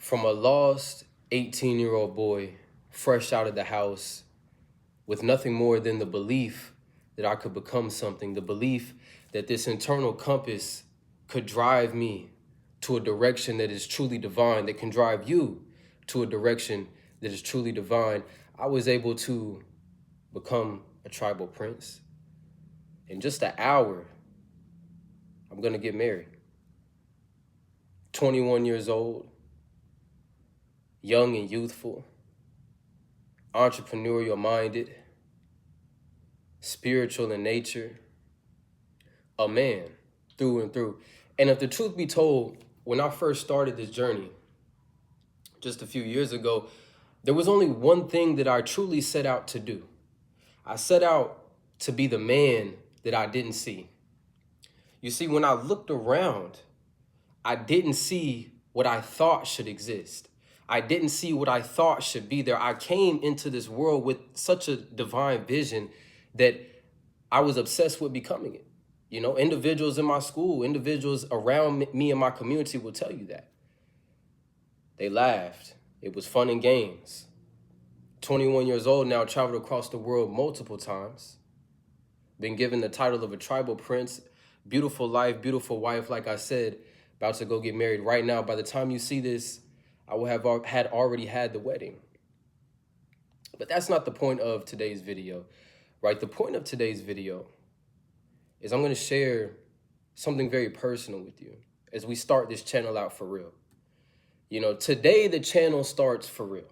From a lost 18-year-old boy, fresh out of the house, with nothing more than the belief that I could become something, the belief that this internal compass could drive me to a direction that is truly divine, that can drive you to a direction that is truly divine, I was able to become a tribal prince. In just an hour, I'm gonna get married. 21 years old, young and youthful, entrepreneurial minded, spiritual in nature, a man through and through. And if the truth be told, when I first started this journey, just a few years ago, there was only one thing that I truly set out to do. I set out to be the man that I didn't see. You see, when I looked around, I didn't see what I thought should exist. I didn't see what I thought should be there. I came into this world with such a divine vision that I was obsessed with becoming it. You know, individuals in my school, individuals around me and my community will tell you that. They laughed. It was fun and games. 21 years old now, traveled across the world multiple times. Been given the title of a tribal prince. Beautiful life, beautiful wife, like I said, about to go get married right now. By the time you see this, I will have already had the wedding. But that's not the point of today's video, right? The point of today's video is I'm going to share something very personal with you as we start this channel out for real. You know, today the channel starts for real.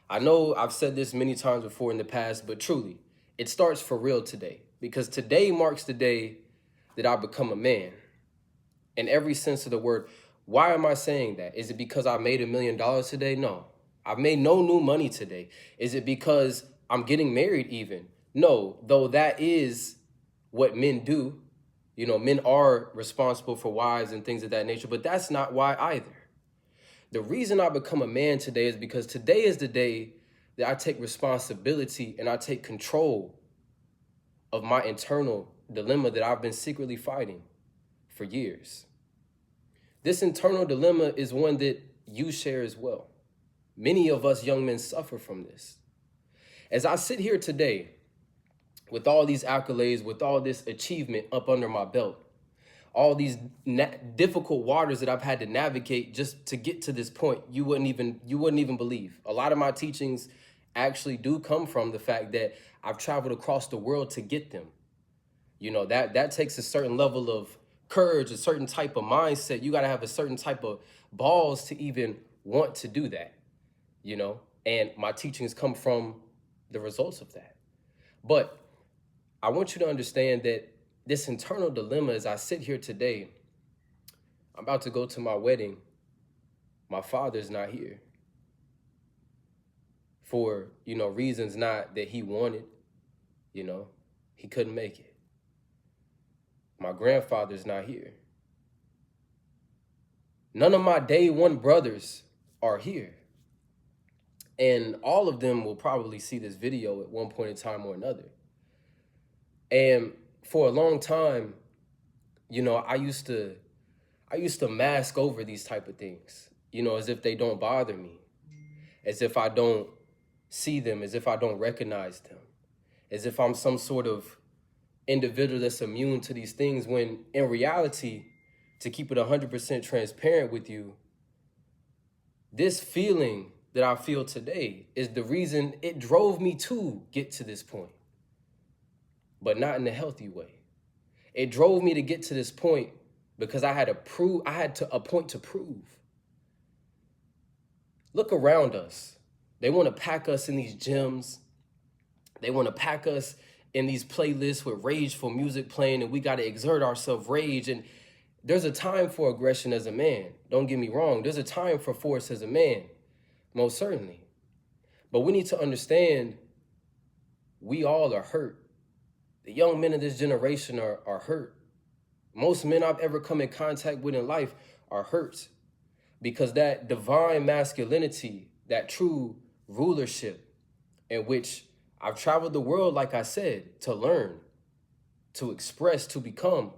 I know I've said this many times before in the past, but truly, it starts for real today, because today marks the day that I become a man in every sense of the word. Why am I saying that? Is it because I made $1 million today? No, I've made no new money today. Is it because I'm getting married even? No, though that is what men do. You know, men are responsible for wives and things of that nature, but that's not why either. The reason I become a man today is because today is the day that I take responsibility and I take control of my internal dilemma that I've been secretly fighting for years. This internal dilemma is one that you share as well. Many of us young men suffer from this. As I sit here today with all these accolades, with all this achievement up under my belt, all these difficult waters that I've had to navigate just to get to this point, you wouldn't even believe. A lot of my teachings actually do come from the fact that I've traveled across the world to get them. You know, that takes a certain level of courage, a certain type of mindset. You got to have a certain type of balls to even want to do that, you know, and my teachings come from the results of that. But I want you to understand that this internal dilemma, as I sit here today, I'm about to go to my wedding. My father's not here for, you know, reasons not that he wanted, you know, he couldn't make it. My grandfather's not here. None of my day one brothers are here. And all of them will probably see this video at one point in time or another. And for a long time, you know, I used to mask over these type of things, you know, as if they don't bother me, as if I don't see them, as if I don't recognize them, as if I'm some sort of individual that's immune to these things, when in reality, to keep it 100% transparent with you, this feeling that I feel today is the reason it drove me to get to this point, but not in a healthy way. It drove me to get to this point because I had a point to prove. Look around us. They want to pack us in these gyms. They want to pack us in these playlists with rageful music playing, and we got to exert ourselves rage. And there's a time for aggression as a man. Don't get me wrong. There's a time for force as a man, most certainly. But we need to understand we all are hurt. The young men of this generation are hurt. Most men I've ever come in contact with in life are hurt because that divine masculinity, that true rulership in which I've traveled the world, like I said, to learn, to express, to become,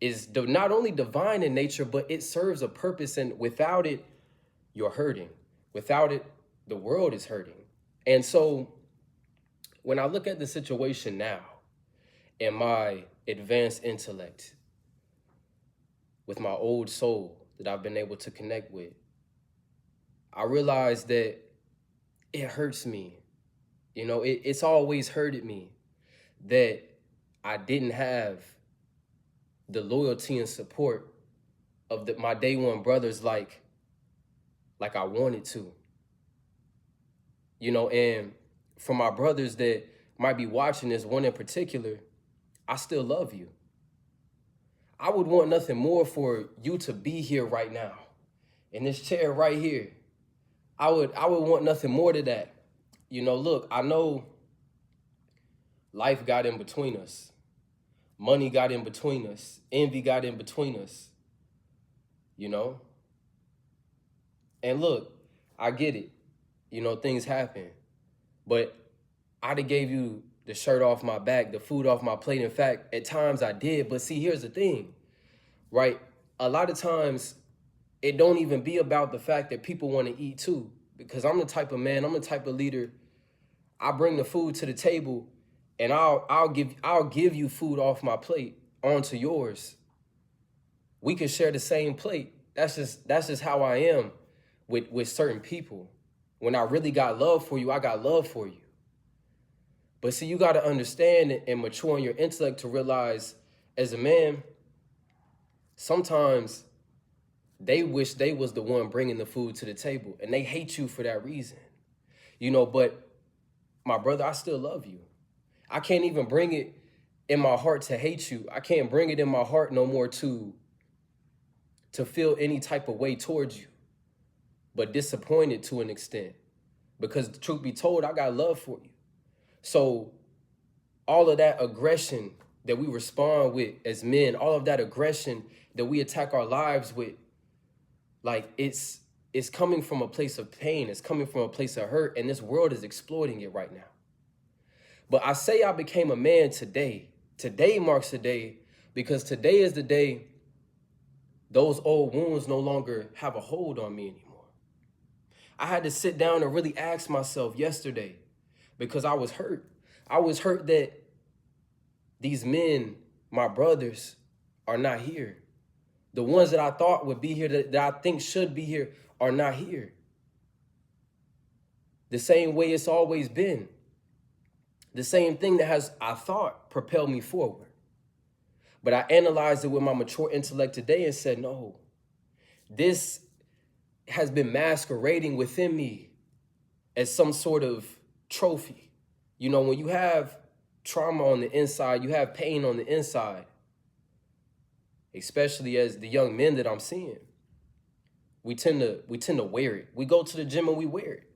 is not only divine in nature, but it serves a purpose. And without it, you're hurting. Without it, the world is hurting. And so when I look at the situation now and my advanced intellect with my old soul that I've been able to connect with, I realize that it hurts me. You know, it's always hurted me that I didn't have the loyalty and support of my day one brothers like I wanted to. You know, and for my brothers that might be watching this, one in particular, I still love you. I would want nothing more for you to be here right now, in this chair right here. I would want nothing more to that. You know, look, I know life got in between us. Money got in between us. Envy got in between us. You know? And look, I get it. You know, things happen. But I'd have gave you the shirt off my back, the food off my plate. In fact, at times I did. But see, here's the thing, right? A lot of times it don't even be about the fact that people want to eat too. Because I'm the type of man, I'm the type of leader, I bring the food to the table and I'll give you food off my plate onto yours. We can share the same plate. That's just how I am with certain people. When I really got love for you, I got love for you. But see, you got to understand and mature in your intellect to realize, as a man, sometimes they wish they was the one bringing the food to the table, and they hate you for that reason. You know, but my brother, I still love you. I can't even bring it in my heart to hate you. I can't bring it in my heart no more to feel any type of way towards you, but disappointed to an extent. Because the truth be told, I got love for you. So all of that aggression that we respond with as men, all of that aggression that we attack our lives with, like it's coming from a place of pain. It's coming from a place of hurt, and this world is exploiting it right now. But I say I became a man today. Today marks the day, because today is the day those old wounds no longer have a hold on me anymore. I had to sit down and really ask myself yesterday, because I was hurt. I was hurt that these men, my brothers, are not here. The ones that I thought would be here, that I think should be here, are not here. The same way it's always been. The same thing that has, I thought, propelled me forward. But I analyzed it with my mature intellect today and said, no, this has been masquerading within me as some sort of trophy. You know, when you have trauma on the inside, you have pain on the inside, especially as the young men that I'm seeing, we tend to wear it. We go to the gym and we wear it.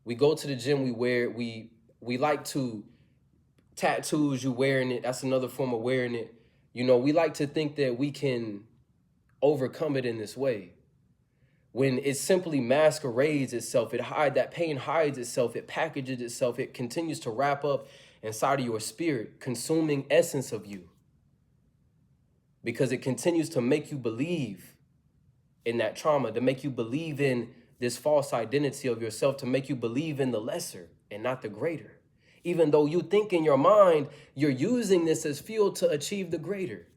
We go to the gym, we wear it. We like to tattoos, you wearing it. That's another form of wearing it. You know, we like to think that we can overcome it in this way, when it simply masquerades itself. That pain hides itself. It packages itself. It continues to wrap up inside of your spirit, consuming essence of you, because it continues to make you believe in that trauma, to make you believe in this false identity of yourself, to make you believe in the lesser and not the greater. Even though you think in your mind, you're using this as fuel to achieve the greater.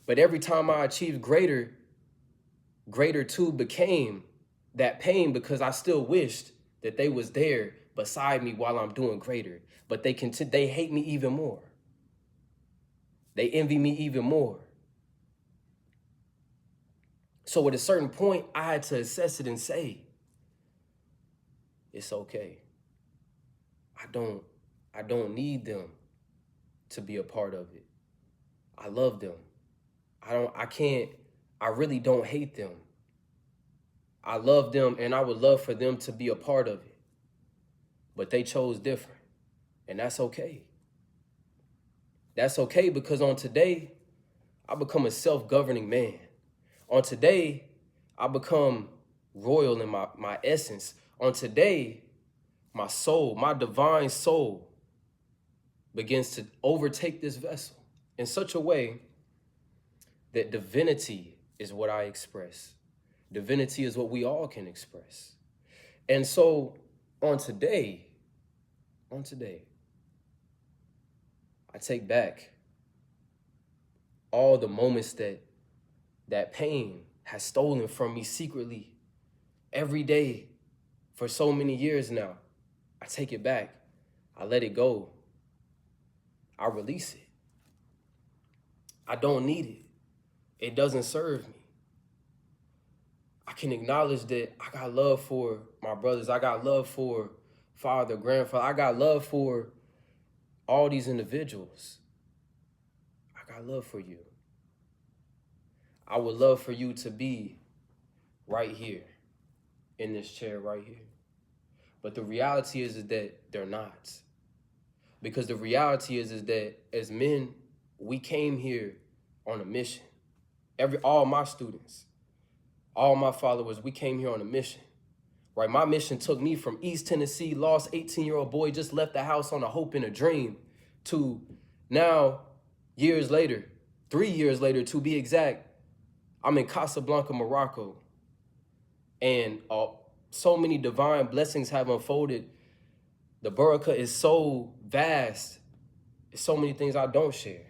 But every time I achieved greater too became that pain, because I still wished that they was there beside me while I'm doing greater. But they hate me even more. They envy me even more. So at a certain point, I had to assess it and say, it's okay. I don't need them to be a part of it. I love them. I really don't hate them. I love them, and I would love for them to be a part of it. But they chose different, and that's okay. That's okay, because on today, I become a self-governing man. On today, I become royal in my essence. On today, my soul, my divine soul, begins to overtake this vessel in such a way that divinity is what I express. Divinity is what we all can express. And so on today, I take back all the moments that pain has stolen from me secretly every day for so many years now. I take it back. I let it go. I release it. I don't need it. It doesn't serve me. I can acknowledge that I got love for my brothers. I got love for father, grandfather. I got love for all these individuals. I got love for you. I would love for you to be right here in this chair right here. But the reality is that they're not. Because the reality is that as men, we came here on a mission. All my students, all my followers, we came here on a mission. Right? My mission took me from East Tennessee, lost 18-year-old boy, just left the house on a hope and a dream, to now, years later, 3 years later to be exact, I'm in Casablanca, Morocco. And so many divine blessings have unfolded. The barakah is so vast. There's so many things I don't share.